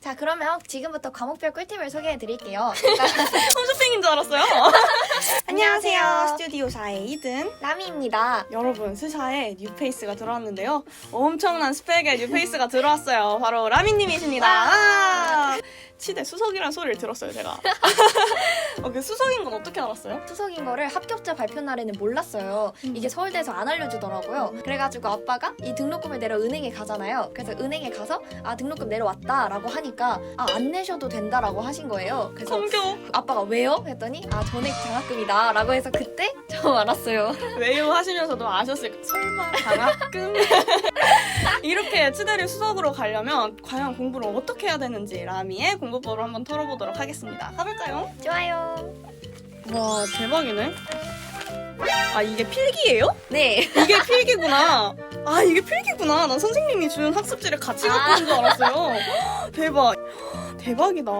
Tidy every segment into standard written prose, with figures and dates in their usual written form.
자, 그러면 지금부터 과목별 꿀팁을 소개해드릴게요. 홈쇼핑인 줄 알았어요. 안녕하세요. 스튜디오사의 이든. 라미입니다. 여러분, 스샤에 뉴페이스가 들어왔는데요. 엄청난 스펙의 뉴페이스가 들어왔어요. 바로 라미님이십니다. 아! 치대 수석이란 소리를 들었어요, 제가. 그 수석인 건 어떻게 알았어요? 수석인 거를 합격자 발표 날에는 몰랐어요. 이게 서울대에서 안 알려주더라고요. 그래가지고 아빠가 이 등록금을 내러 은행에 가잖아요. 그래서 은행에 가서 등록금 내려왔다라고 하니까 안 내셔도 된다라고 하신 거예요. 그래서 성교. 아빠가 왜요? 했더니 전액 장학금이다 라고 해서 그때 처음 알았어요. 왜요 하시면서도 아셨을까? 설마 장학금? 이렇게 치대를 수석으로 가려면 과연 공부를 어떻게 해야 되는지 라미의 공부법을 한번 털어보도록 하겠습니다. 가볼까요? 좋아요. 와, 대박이네. 이게 필기예요? 네. 이게 필기구나. 이게 필기구나. 난 선생님이 준 학습지를 같이 갖고 온 줄 알았어요. 대박. 대박이다.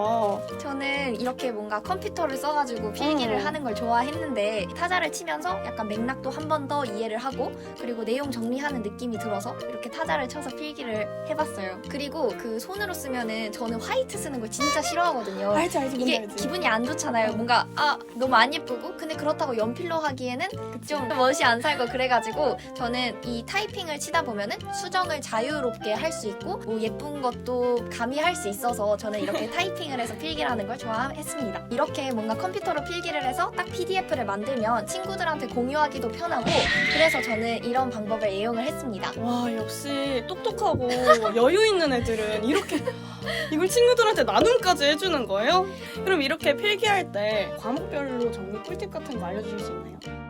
저는 이렇게 뭔가 컴퓨터를 써가지고 필기를 하는 걸 좋아했는데 타자를 치면서 약간 맥락도 한 번 더 이해를 하고 그리고 내용 정리하는 느낌이 들어서 이렇게 타자를 쳐서 필기를 해봤어요. 그리고 그 손으로 쓰면은 저는 화이트 쓰는 걸 진짜 싫어하거든요. 알지. 이게 알지. 기분이 안 좋잖아요. 뭔가 너무 안 예쁘고 근데 그렇다고 연필로 하기에는 좀 멋이 안 살고 그래가지고 저는 이 타이핑을 치다 보면은 수정을 자유롭게 할 수 있고 뭐 예쁜 것도 가미할 수 있어서 저는 이렇게 타이핑을 해서 필기를 하는 걸 좋아했습니다. 이렇게 뭔가 컴퓨터로 필기를 해서 딱 PDF를 만들면 친구들한테 공유하기도 편하고 그래서 저는 이런 방법을 애용을 했습니다. 와, 역시 똑똑하고 여유 있는 애들은 이렇게 이걸 친구들한테 나눔까지 해주는 거예요? 그럼 이렇게 필기할 때 과목별로 정리 꿀팁 같은 거 알려주실 수 있나요?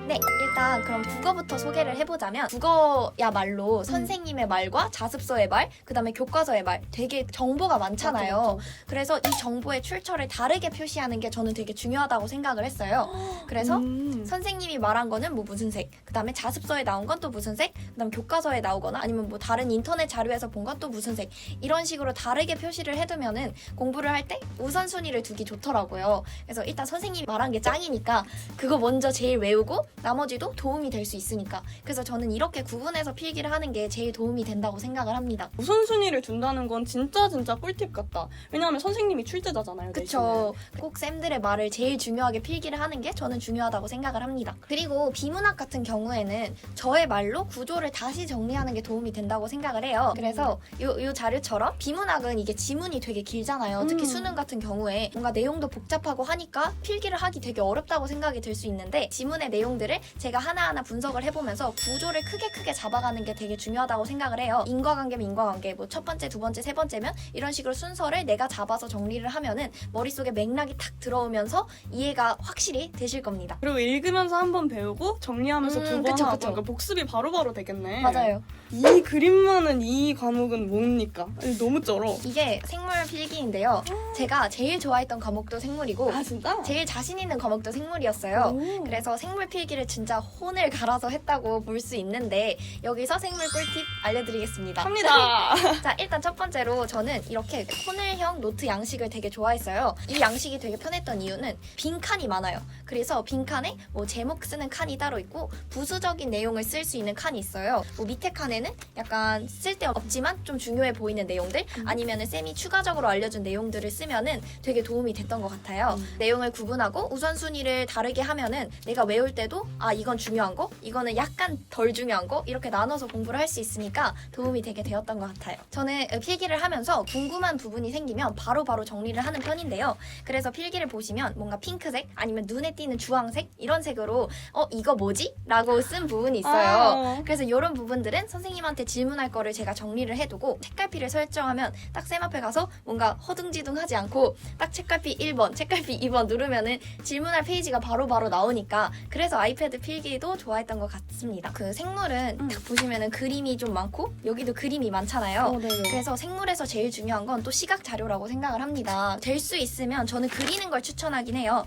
네, 일단 그럼 국어부터 소개를 해보자면 국어야말로 선생님의 말과 자습서의 말, 그 다음에 교과서의 말 되게 정보가 많잖아요. 맞죠. 그래서 이 정보의 출처를 다르게 표시하는 게 저는 되게 중요하다고 생각을 했어요. 그래서 선생님이 말한 거는 뭐 무슨 색, 그 다음에 자습서에 나온 건 또 무슨 색, 그 다음에 교과서에 나오거나 아니면 뭐 다른 인터넷 자료에서 본 건 또 무슨 색 이런 식으로 다르게 표시를 해두면은 공부를 할 때 우선순위를 두기 좋더라고요. 그래서 일단 선생님이 말한 게 짱이니까 그거 먼저 제일 외우고 나머지도 도움이 될 수 있으니까 그래서 저는 이렇게 구분해서 필기를 하는 게 제일 도움이 된다고 생각을 합니다. 우선순위를 둔다는 건 진짜 꿀팁 같다. 왜냐하면 선생님이 출제자잖아요. 그쵸. 꼭 쌤들의 말을 제일 중요하게 필기를 하는 게 저는 중요하다고 생각을 합니다. 그리고 비문학 같은 경우에는 저의 말로 구조를 다시 정리하는 게 도움이 된다고 생각을 해요. 그래서 요 자료처럼 비문학은 이게 지문이 되게 길잖아요. 특히 수능 같은 경우에 뭔가 내용도 복잡하고 하니까 필기를 하기 되게 어렵다고 생각이 들 수 있는데 지문의 내용들을 제가 하나하나 분석을 해보면서 구조를 크게 잡아가는 게 되게 중요하다고 생각을 해요. 인과관계면 인과관계, 뭐 첫 번째, 두 번째, 세 번째면 이런 식으로 순서를 내가 잡아서 정리를 하면은 머릿속에 맥락이 탁 들어오면서 이해가 확실히 되실 겁니다. 그리고 읽으면서 한 번 배우고 정리하면서 두 번 하고 그러니까 복습이 바로바로 되겠네. 맞아요. 이 그림 많은 이 과목은 뭡니까? 너무 쩔어. 이게 생물 필기인데요. 제가 제일 좋아했던 과목도 생물이고 진짜? 제일 자신 있는 과목도 생물이었어요. 그래서 생물 필기를 진짜 혼을 갈아서 했다고 볼 수 있는데 여기서 생물 꿀팁 알려드리겠습니다. 합니다. 자, 일단 첫 번째로 저는 이렇게 코넬형 노트 양식을 되게 좋아했어요. 이 양식이 되게 편했던 이유는 빈칸이 많아요. 그래서 빈칸에 뭐 제목 쓰는 칸이 따로 있고 부수적인 내용을 쓸 수 있는 칸이 있어요. 뭐 밑에 칸에는 약간 쓸데없지만 좀 중요해 보이는 내용들 아니면은 쌤이 추가적으로 알려준 내용들을 쓰면은 되게 도움이 됐던 것 같아요. 내용을 구분하고 우선순위를 다르게 하면은 내가 외울 때도 이건 중요한 거, 이거는 약간 덜 중요한 거 이렇게 나눠서 공부를 할 수 있으니까 도움이 되게 되었던 것 같아요. 저는 필기를 하면서 궁금한 부분이 생기면 바로바로 정리를 하는 편인데요. 그래서 필기를 보시면 뭔가 핑크색 아니면 눈에 띄는 주황색 이런 색으로 이거 뭐지? 라고 쓴 부분이 있어요. 그래서 이런 부분들은 선생님한테 질문할 거를 제가 정리를 해두고 책갈피를 설정하면 딱 쌤 앞에 가서 뭔가 허둥지둥하지 않고 딱 책갈피 1번, 책갈피 2번 누르면은 질문할 페이지가 바로바로 나오니까 그래서 아이패드 필기도 좋아했던 것 같습니다. 그 생물은 딱 보시면은 그림이 좀 많고 여기도 그림이 많잖아요. 그래서 생물에서 제일 중요한 건 또 시각 자료라고 생각을 합니다. 될 수 있으면 저는 그리는 걸 추천하긴 해요.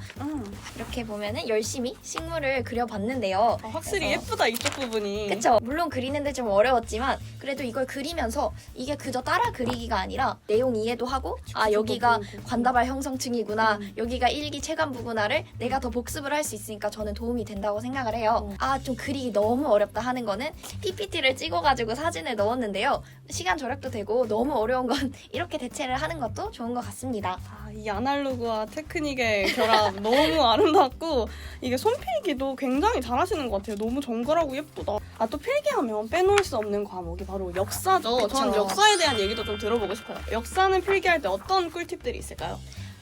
이렇게 보면은 열심히 식물을 그려봤는데요. 확실히 그래서 예쁘다 이쪽 부분이. 그쵸? 물론 그리는데 좀 어려웠지만 그래도 이걸 그리면서 이게 그저 따라 그리기가 아니라 내용 이해도 하고 여기가 관다발 형성층이구나 여기가 일기 체감부구나를 내가 더 복습을 할 수 있으니까 저는 도움이 된다고 있다고 생각을 해요. 아, 좀 그리기 너무 어렵다 하는 거는 PPT를 찍어가지고 사진을 넣었는데요. 시간 절약도 되고 너무 어려운 건 이렇게 대체를 하는 것도 좋은 것 같습니다. 아, 이 아날로그와 테크닉의 결합 너무 아름답고 이게 손필기도 굉장히 잘하시는 것 같아요. 너무 정갈하고 예쁘다. 아, 또 필기하면 빼놓을 수 없는 과목이 바로 역사죠. 그쵸. 전 역사에 대한 얘기도 좀 들어보고 싶어요. 역사는 필기할 때 어떤 꿀팁들이 있을까요?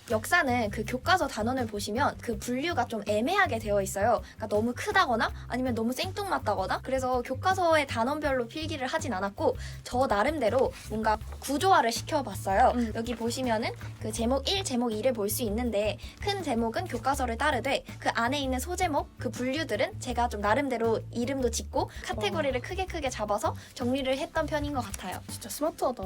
역사는 그 교과서 단원을 보시면 그 분류가 좀 애매하게 되어 있어요. 그러니까 너무 크다거나 아니면 너무 생뚱맞다거나, 그래서 교과서의 단원별로 필기를 하진 않았고 저 나름대로 뭔가 구조화를 시켜봤어요. 여기 보시면은 그 제목 1, 제목 2를 볼 수 있는데 큰 제목은 교과서를 따르되 그 안에 있는 소제목, 그 분류들은 제가 좀 나름대로 이름도 짓고 카테고리를 크게 잡아서 정리를 했던 편인 것 같아요. 진짜 스마트하다.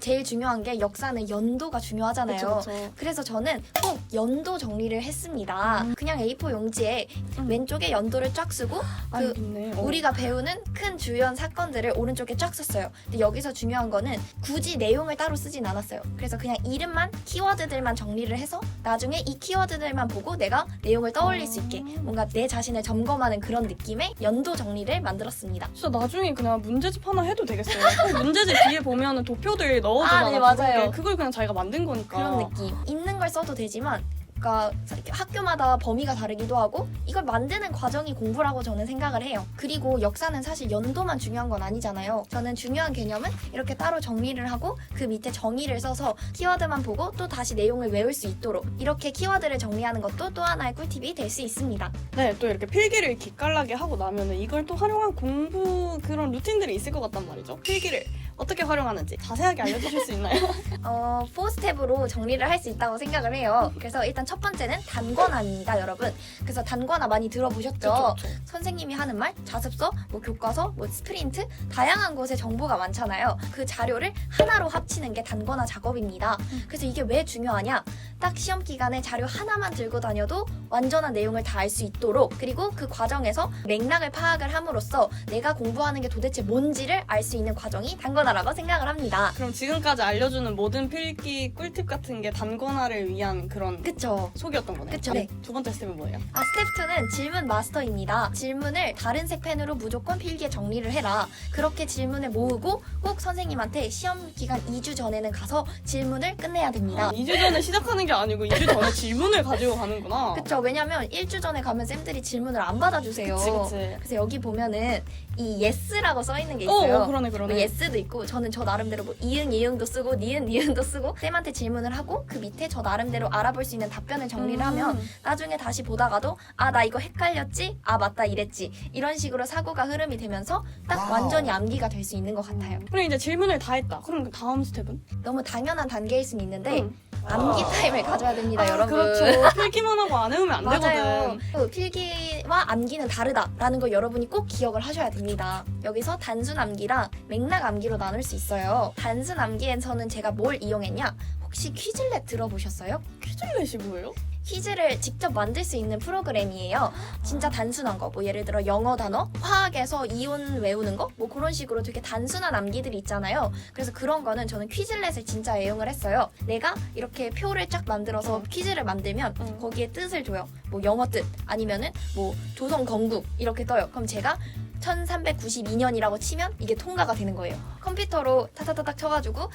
제일 중요한 게 역사는 연도가 중요하잖아요. 그쵸. 그래서 저는 꼭 연도 정리를 했습니다. 그냥 A4 용지에 왼쪽에 연도를 쫙 쓰고 아, 여기 있네. 우리가 배우는 큰 주요한 사건들을 오른쪽에 쫙 썼어요. 근데 여기서 중요한 거는 굳이 내용을 따로 쓰진 않았어요. 그래서 그냥 이름만, 키워드들만 정리를 해서 나중에 이 키워드들만 보고 내가 내용을 떠올릴 수 있게 뭔가 내 자신을 점검하는 그런 느낌의 연도 정리를 만들었습니다. 진짜 나중에 그냥 문제집 하나 해도 되겠어요. 꼭 문제집 뒤에 보면은 도표들 넣어주잖아. 아, 네, 맞아요. 그걸 그냥 자기가 만든 거니까. 그런 느낌. 있는 걸 써도 되지만 그러니까 학교마다 범위가 다르기도 하고 이걸 만드는 과정이 공부라고 저는 생각을 해요. 그리고 역사는 사실 연도만 중요한 건 아니잖아요. 저는 중요한 개념은 이렇게 따로 정리를 하고 그 밑에 정의를 써서 키워드만 보고 또 다시 내용을 외울 수 있도록 이렇게 키워드를 정리하는 것도 또 하나의 꿀팁이 될 수 있습니다. 네, 또 이렇게 필기를 기깔나게 하고 나면은 이걸 또 활용한 공부 그런 루틴들이 있을 것 같단 말이죠. 필기를 어떻게 활용하는지 자세하게 알려주실 수 있나요? 4스텝으로 정리를 할 수 있다고 생각을 해요. 그래서 일단 첫 번째는 단권화입니다, 여러분. 그래서 단권화 많이 들어보셨죠? 그쵸. 선생님이 하는 말, 자습서, 뭐 교과서, 뭐 스프린트, 다양한 곳에 정보가 많잖아요. 그 자료를 하나로 합치는 게 단권화 작업입니다. 그래서 이게 왜 중요하냐? 딱 시험 기간에 자료 하나만 들고 다녀도 완전한 내용을 다 알 수 있도록, 그리고 그 과정에서 맥락을 파악을 함으로써 내가 공부하는 게 도대체 뭔지를 알 수 있는 과정이 단권화라고 생각을 합니다. 그럼 지금까지 알려주는 모든 필기 꿀팁 같은 게 단권화를 위한 그런 그쵸? 속이었던 거네요. 그쵸. 네. 두 번째 스텝은 뭐예요? 스텝 2는 질문 마스터입니다. 질문을 다른 색펜으로 무조건 필기에 정리를 해라. 그렇게 질문을 모으고 꼭 선생님한테 시험 기간 2주 전에는 가서 질문을 끝내야 됩니다. 2주 전에 시작하는 게 아니고 2주 전에 질문을 가지고 가는구나. 그쵸? 왜냐면 1주 전에 가면 쌤들이 질문을 안 받아주세요. 그치. 그래서 여기 보면은 이 yes라고 써있는 게 있어요. 그러네. 뭐 yes도 있고 저는 저 나름대로 뭐 이응 이응도 쓰고 니은 니은도 쓰고 쌤한테 질문을 하고 그 밑에 저 나름대로 알아볼 수 있는 답변을 정리를 하면 나중에 다시 보다가도 아, 나 이거 헷갈렸지? 아, 맞다 이랬지. 이런 식으로 사고가 흐름이 되면서 딱 완전히 암기가 될 수 있는 것 같아요. 그럼 이제 질문을 다 했다. 그럼 그 다음 스텝은? 너무 당연한 단계일 수는 있는데 암기 타임을 가져야 됩니다, 여러분. 그렇죠. 필기만 하고 안 해오면 안 맞아요. 되거든. 필기와 암기는 다르다라는 걸 여러분이 꼭 기억을 하셔야 됩니다. 여기서 단순 암기랑 맥락 암기로 나눌 수 있어요. 단순 암기에서는 제가 뭘 이용했냐? 혹시 퀴즐렛 들어보셨어요? 퀴즐렛이 뭐예요? 퀴즈를 직접 만들 수 있는 프로그램이에요. 진짜 단순한 거, 뭐 예를 들어 영어 단어, 화학에서 이온 외우는 거, 뭐 그런 식으로 되게 단순한 암기들이 있잖아요. 그래서 그런 거는 저는 퀴즐렛을 진짜 애용을 했어요. 내가 이렇게 표를 쫙 만들어서 퀴즈를 만들면 거기에 뜻을 줘요. 뭐 영어 뜻, 아니면은 뭐 조선 건국 이렇게 떠요. 그럼 제가 1392년이라고 치면 이게 통과가 되는 거예요. 컴퓨터로 타타타닥 쳐가지고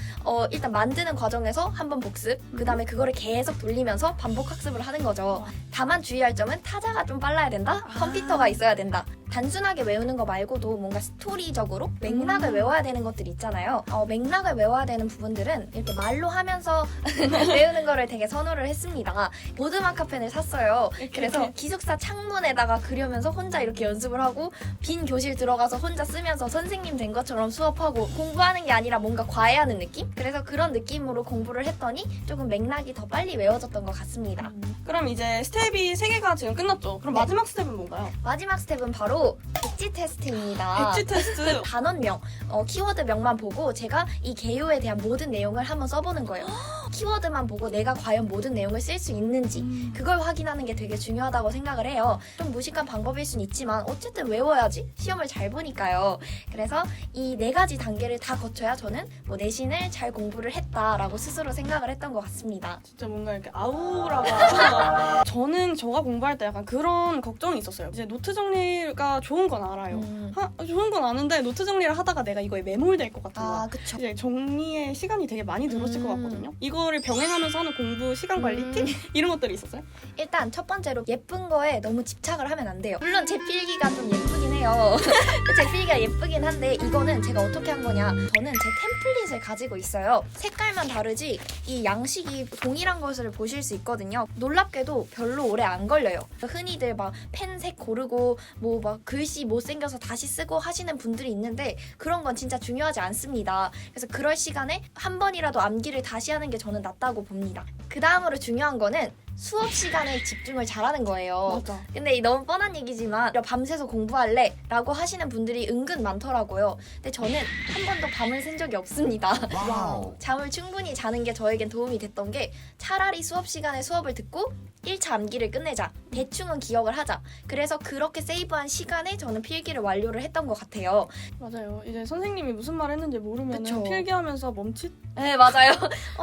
일단 만드는 과정에서 한번 복습, 그 다음에 그거를 계속 돌리면서 반복 학습을 하는 거죠. 다만 주의할 점은 타자가 좀 빨라야 된다? 컴퓨터가 있어야 된다. 단순하게 외우는 거 말고도 뭔가 스토리적으로 맥락을 외워야 되는 것들이 있잖아요. 맥락을 외워야 되는 부분들은 이렇게 말로 하면서 외우는 거를 되게 선호를 했습니다. 보드 마카펜을 샀어요. 그래서 기숙사 창문에다가 그려면서 혼자 이렇게 연습을 하고 빈 교실 들어가서 혼자 쓰면서 선생님 된 것처럼 수업하고 공부하는 게 아니라 뭔가 과외하는 느낌? 그래서 그런 느낌으로 공부를 했더니 조금 맥락이 더 빨리 외워졌던 것 같습니다. 그럼 이제 스텝이 3개가 지금 끝났죠? 그럼 네. 마지막 스텝은 뭔가요? 마지막 스텝은 바로 바로 엣지 테스트입니다. 엣지 테스트. 단원명, 키워드명만 보고 제가 이 개요에 대한 모든 내용을 한번 써보는 거예요. 키워드만 보고 내가 과연 모든 내용을 쓸 수 있는지 그걸 확인하는 게 되게 중요하다고 생각을 해요. 좀 무식한 방법일 순 있지만 어쨌든 외워야지 시험을 잘 보니까요. 그래서 이 4가지 단계를 다 거쳐야 저는 뭐 내신을 잘 공부를 했다라고 스스로 생각을 했던 것 같습니다. 진짜 뭔가 이렇게 아우라가 저는 저가 공부할 때 약간 그런 걱정이 있었어요. 이제 노트 정리가 좋은 건 알아요. 좋은 건 아는데 노트 정리를 하다가 내가 이거에 매몰될 것 같은 거야. 아, 그쵸. 이제 정리에 시간이 되게 많이 들었을 것 같거든요. 이거를 병행하면서 하는 공부 시간 관리 팁? 이런 것들이 있었어요? 일단 첫 번째로 예쁜 거에 너무 집착을 하면 안 돼요. 물론 제 필기가 좀 예쁘긴 해요. 제 필기가 예쁘긴 한데 이거는 제가 어떻게 한 거냐. 저는 제 템플릿을 가지고 있어요. 색깔만 다르지 이 양식이 동일한 것을 보실 수 있거든요. 놀랍게도 별로 오래 안 걸려요. 흔히들 막 펜색 고르고 뭐 막 글씨 못생겨서 다시 쓰고 하시는 분들이 있는데 그런 건 진짜 중요하지 않습니다. 그래서 그럴 시간에 한 번이라도 암기를 다시 하는 게 저는 낫다고 봅니다. 그 다음으로 중요한 거는 수업 시간에 집중을 잘하는 거예요. 맞아. 근데 이 너무 뻔한 얘기지만 밤새서 공부할래? 라고 하시는 분들이 은근 많더라고요. 근데 저는 한 번도 밤을 샌 적이 없습니다. 와우. 잠을 충분히 자는 게 저에겐 도움이 됐던 게 차라리 수업 시간에 수업을 듣고 1차 암기를 끝내자. 대충은 기억을 하자. 그래서 그렇게 세이브한 시간에 저는 필기를 완료를 했던 것 같아요. 맞아요. 이제 선생님이 무슨 말 했는지 모르면 그쵸. 필기하면서 멈칫? 네, 맞아요.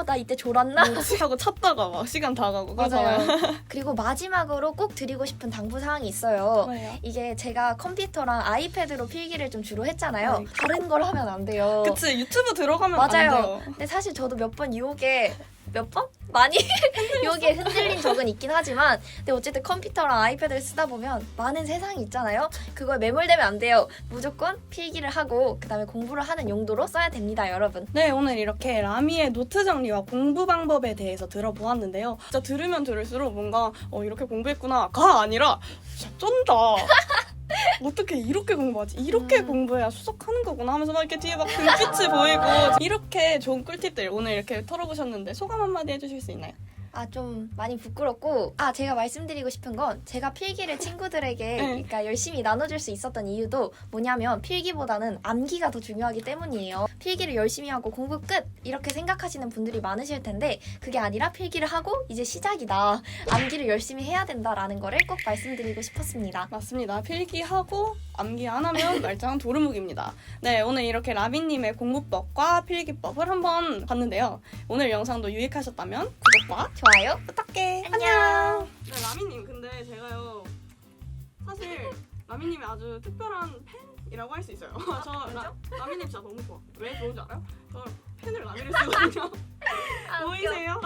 나 이때 졸았나? 하고 찾다가 막 시간 다 가고 맞아요. 그러잖아요. 그리고 마지막으로 꼭 드리고 싶은 당부사항이 있어요. 뭐예요? 이게 제가 컴퓨터랑 아이패드로 필기를 좀 주로 했잖아요. 아이고. 다른 걸 하면 안 돼요. 그치, 유튜브 들어가면 맞아요. 안 돼요. 근데 사실 저도 몇 번 유혹에 몇 번? 많이 유혹에 흔들린 적은 있긴 하지만 근데 어쨌든 컴퓨터랑 아이패드를 쓰다 보면 많은 세상이 있잖아요. 그거에 매몰되면 안 돼요. 무조건 필기를 하고 그다음에 공부를 하는 용도로 써야 됩니다, 여러분. 네, 오늘 이렇게 라미의 노트 정리와 공부 방법에 대해서 들어보았는데요. 진짜 들으면 들을수록 뭔가 이렇게 공부했구나가 아니라 진짜 쩐다. 어떻게 이렇게 공부하지? 이렇게 공부해야 수석하는 거구나 하면서 막 이렇게 뒤에 막 등빛이 보이고 이렇게 좋은 꿀팁들 오늘 이렇게 털어보셨는데 소감 한마디 해주실 수 있나요? 좀 많이 부끄럽고 제가 말씀드리고 싶은 건 제가 필기를 친구들에게 그러니까 열심히 나눠줄 수 있었던 이유도 뭐냐면 필기보다는 암기가 더 중요하기 때문이에요. 필기를 열심히 하고 공부 끝! 이렇게 생각하시는 분들이 많으실 텐데 그게 아니라 필기를 하고 이제 시작이다. 암기를 열심히 해야 된다라는 거를 꼭 말씀드리고 싶었습니다. 맞습니다. 필기하고 암기 안 하면 말짱한 도루묵입니다. 네, 오늘 이렇게 라미님의 공부법과 필기법을 한번 봤는데요. 오늘 영상도 유익하셨다면 구독과 좋아요. 부탁해. 안녕. 네, 라미님 근데 제가요 사실 라미님이 아주 특별한 팬이라고 할 수 있어요. 라미님 진짜 너무 좋아. 왜 좋은지 알아요? 저 펜을 라미를 쓰거든요. 보이세요?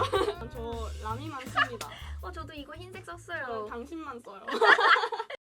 저 라미만 씁니다. 저도 이거 흰색 썼어요. 당신만 써요.